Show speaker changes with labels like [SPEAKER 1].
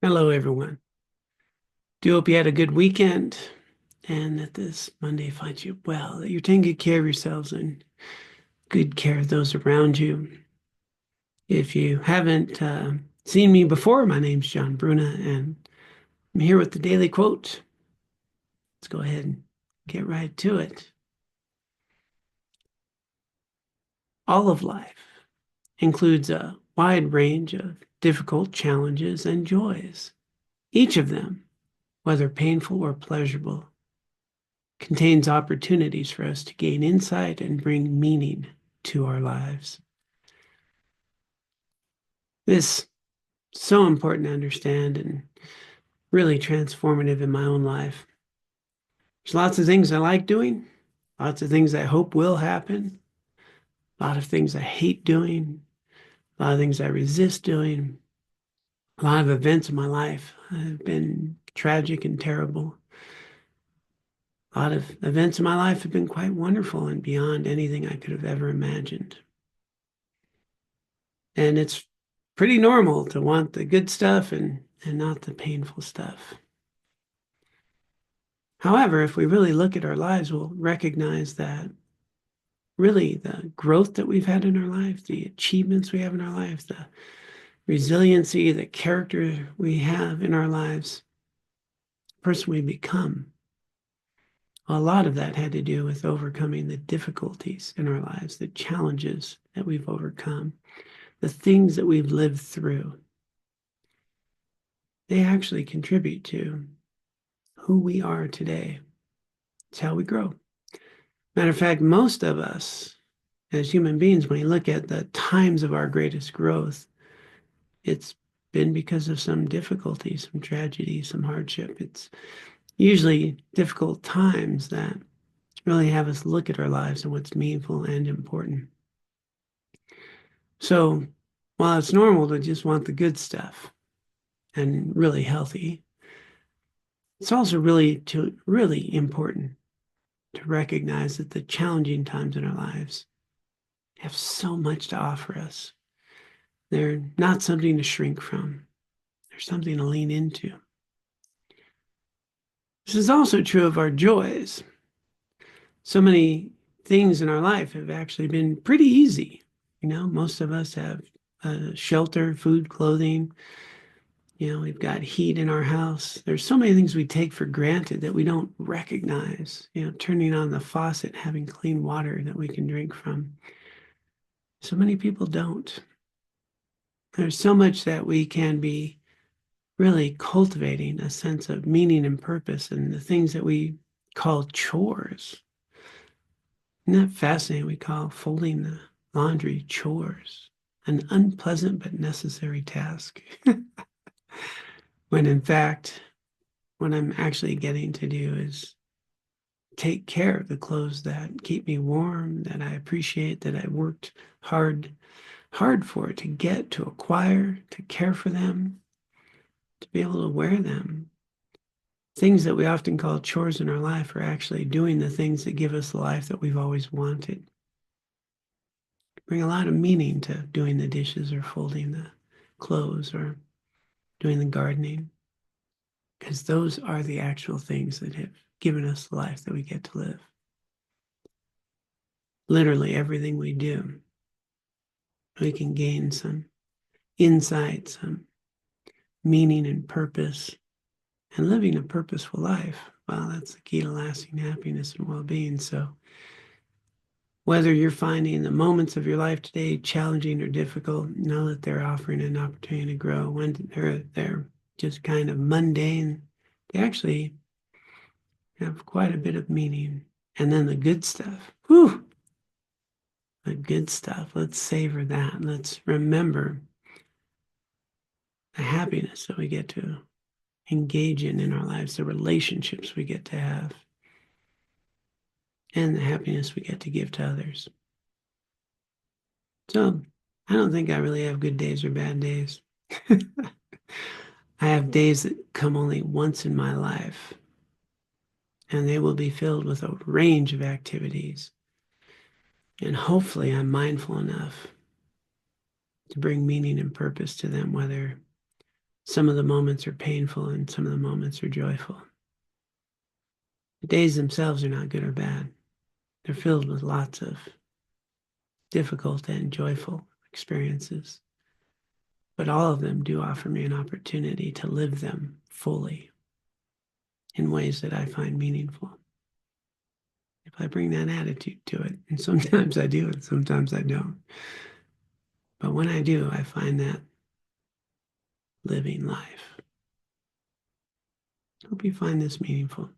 [SPEAKER 1] Hello, everyone. Do hope you had a good weekend and that this Monday finds you well, that you're taking good care of yourselves and good care of those around you. If you haven't seen me before, my name's John Bruna, and I'm here with the daily quote. Let's go ahead and get right to it. All of life includes a wide range of difficult challenges and joys. Each of them, whether painful or pleasurable, contains opportunities for us to gain insight and bring meaning to our lives. This is so important to understand and really transformative in my own life. There's lots of things I like doing, lots of things I hope will happen, a lot of things I hate doing, a lot of things I resist doing. A lot of events in my life have been tragic and terrible. A lot of events in my life have been quite wonderful and beyond anything I could have ever imagined. And it's pretty normal to want the good stuff and not the painful stuff. However, if we really look at our lives, we'll recognize that really the growth that we've had in our life, the achievements we have in our lives, the resiliency, the character we have in our lives, the person we become, a lot of that had to do with overcoming the difficulties in our lives, the challenges that we've overcome, the things that we've lived through. They actually contribute to who we are today. It's how we grow. Matter of fact, most of us as human beings, when you look at the times of our greatest growth, it's been because of some difficulty, some tragedy, some hardship. It's usually difficult times that really have us look at our lives and what's meaningful and important. So while it's normal to just want the good stuff and really healthy, it's also really important to recognize that the challenging times in our lives have so much to offer us. They're not something to shrink from. They're something to lean into. This is also true of our joys. So many things in our life have actually been pretty easy. Most of us have shelter, food, clothing. We've got heat in our house. There's so many things we take for granted that we don't recognize. Turning on the faucet, having clean water that we can drink from. So many people don't. There's so much that we can be really cultivating a sense of meaning and purpose and the things that we call chores. Isn't that fascinating? We call folding the laundry chores, an unpleasant but necessary task. When in fact, what I'm actually getting to do is take care of the clothes that keep me warm, that I appreciate, that I worked hard for, to get, to acquire, to care for them, to be able to wear them. Things that we often call chores in our life are actually doing the things that give us the life that we've always wanted. Bring a lot of meaning to doing the dishes or folding the clothes or doing the gardening, because those are the actual things that have given us the life that we get to live. Literally everything we do, we can gain some insight, some meaning and purpose, and living a purposeful life. Well, that's the key to lasting happiness and well-being. So whether you're finding the moments of your life today challenging or difficult, know that they're offering an opportunity to grow. When they're just kind of mundane, they actually have quite a bit of meaning. And then the good stuff, whew, the good stuff, let's savor that. Let's remember the happiness that we get to engage in our lives, the relationships we get to have, and the happiness we get to give to others. So I don't think I really have good days or bad days. I have days that come only once in my life, and they will be filled with a range of activities. And hopefully I'm mindful enough to bring meaning and purpose to them, whether Some of the moments are painful and some of the moments are joyful. The days themselves are not good or bad. They're filled with lots of difficult and joyful experiences. But all of them do offer me an opportunity to live them fully in ways that I find meaningful. If I bring that attitude to it, and sometimes I do and sometimes I don't. But when I do, I find that living life. Hope you find this meaningful.